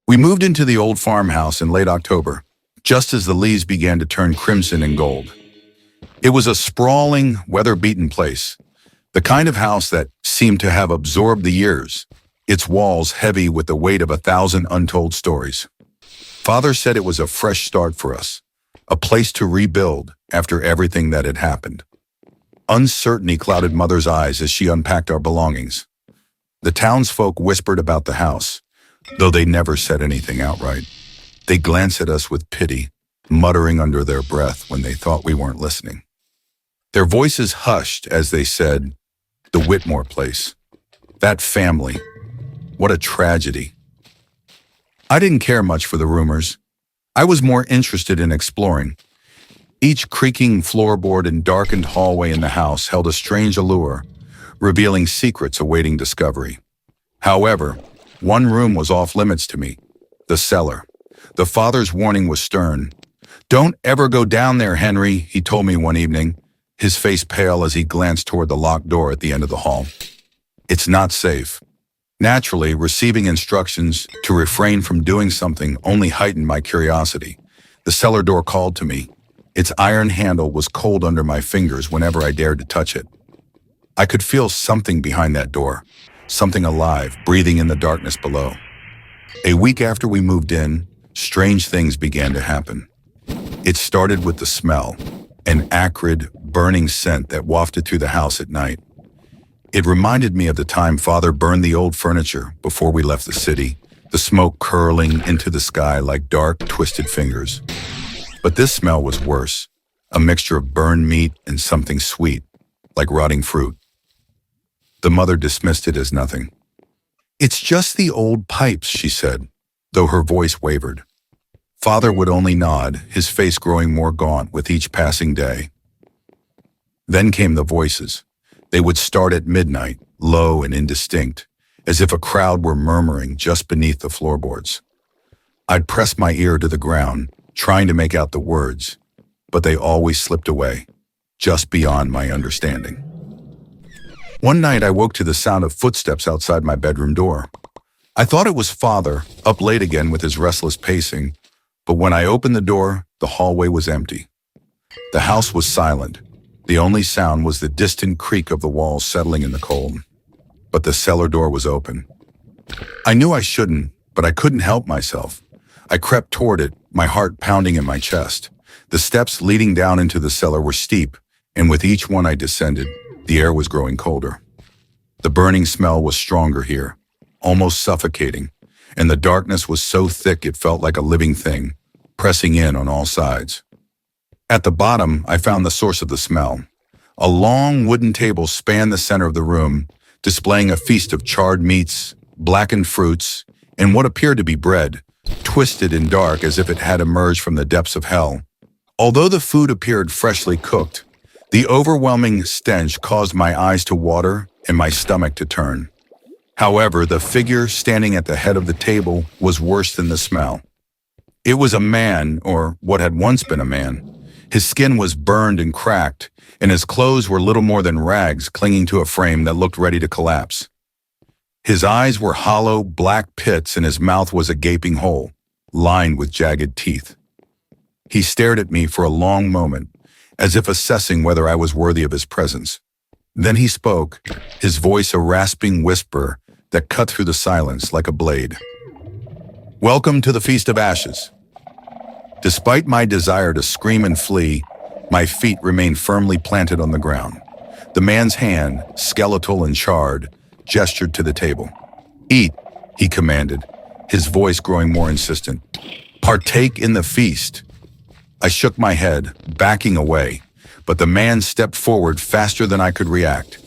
We moved into the old farmhouse in late October, just as the leaves began to turn crimson and gold. It was a sprawling, weather-beaten place, the kind of house that seemed to have absorbed the years, its walls heavy with the weight of 1,000 untold stories. Father said it was a fresh start for us, a place to rebuild after everything that had happened. Uncertainty clouded Mother's eyes as she unpacked our belongings. The townsfolk whispered about the house, though they never said anything outright. They glanced at us with pity, muttering under their breath when they thought we weren't listening. Their voices hushed as they said, "The Whitmore place. That family. What a tragedy." I didn't care much for the rumors. I was more interested in exploring. Each creaking floorboard and darkened hallway in the house held a strange allure, revealing secrets awaiting discovery. However, one room was off limits to me, the cellar. The father's warning was stern. "Don't ever go down there, Henry," he told me one evening, his face pale as he glanced toward the locked door at the end of the hall. "It's not safe." Naturally, receiving instructions to refrain from doing something only heightened my curiosity. The cellar door called to me. Its iron handle was cold under my fingers whenever I dared to touch it. I could feel something behind that door, something alive, breathing in the darkness below. A week after we moved in, strange things began to happen. It started with the smell, an acrid, burning scent that wafted through the house at night. It reminded me of the time Father burned the old furniture before we left the city, the smoke curling into the sky like dark, twisted fingers. But this smell was worse, a mixture of burned meat and something sweet, like rotting fruit. The mother dismissed it as nothing. "It's just the old pipes," she said, though her voice wavered. Father would only nod, his face growing more gaunt with each passing day. Then came the voices. They would start at midnight, low and indistinct, as if a crowd were murmuring just beneath the floorboards. I'd press my ear to the ground, trying to make out the words, but they always slipped away, just beyond my understanding. One night I woke to the sound of footsteps outside my bedroom door. I thought it was Father, up late again with his restless pacing, but when I opened the door, the hallway was empty. The house was silent. The only sound was the distant creak of the walls settling in the cold. But the cellar door was open. I knew I shouldn't, but I couldn't help myself. I crept toward it, my heart pounding in my chest. The steps leading down into the cellar were steep, and with each one I descended, the air was growing colder. The burning smell was stronger here, almost suffocating, and the darkness was so thick it felt like a living thing, pressing in on all sides. At the bottom, I found the source of the smell. A long wooden table spanned the center of the room, displaying a feast of charred meats, blackened fruits, and what appeared to be bread, twisted and dark as if it had emerged from the depths of hell. Although the food appeared freshly cooked, the overwhelming stench caused my eyes to water and my stomach to turn. However, the figure standing at the head of the table was worse than the smell. It was a man, or what had once been a man. His skin was burned and cracked, and his clothes were little more than rags clinging to a frame that looked ready to collapse. His eyes were hollow, black pits, and his mouth was a gaping hole, lined with jagged teeth. He stared at me for a long moment, as if assessing whether I was worthy of his presence. Then he spoke, his voice a rasping whisper that cut through the silence like a blade. "Welcome to the Feast of Ashes." Despite my desire to scream and flee, my feet remained firmly planted on the ground. The man's hand, skeletal and charred, gestured to the table. "Eat," he commanded, his voice growing more insistent. "Partake in the feast." I shook my head, backing away, but the man stepped forward faster than I could react.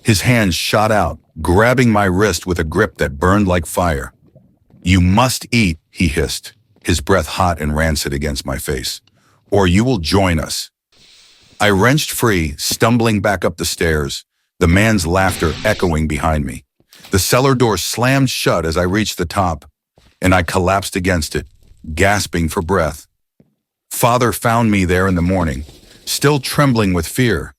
His hand shot out, grabbing my wrist with a grip that burned like fire. "You must eat," he hissed, his breath hot and rancid against my face, "or you will join us." I wrenched free, stumbling back up the stairs, the man's laughter echoing behind me. The cellar door slammed shut as I reached the top, and I collapsed against it, gasping for breath. Father found me there in the morning, still trembling with fear.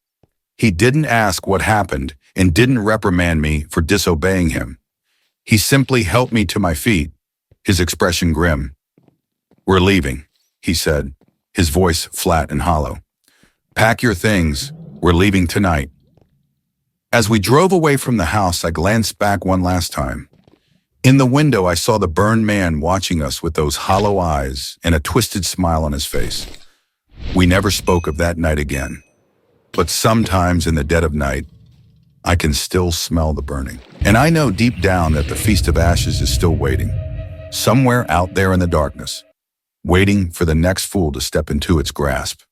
He didn't ask what happened and didn't reprimand me for disobeying him. He simply helped me to my feet, his expression grim. "We're leaving," he said, his voice flat and hollow. "Pack your things. We're leaving tonight." As we drove away from the house, I glanced back one last time. In the window, I saw the burned man watching us with those hollow eyes and a twisted smile on his face. We never spoke of that night again. But sometimes in the dead of night, I can still smell the burning. And I know deep down that the Feast of Ashes is still waiting, somewhere out there in the darkness, waiting for the next fool to step into its grasp.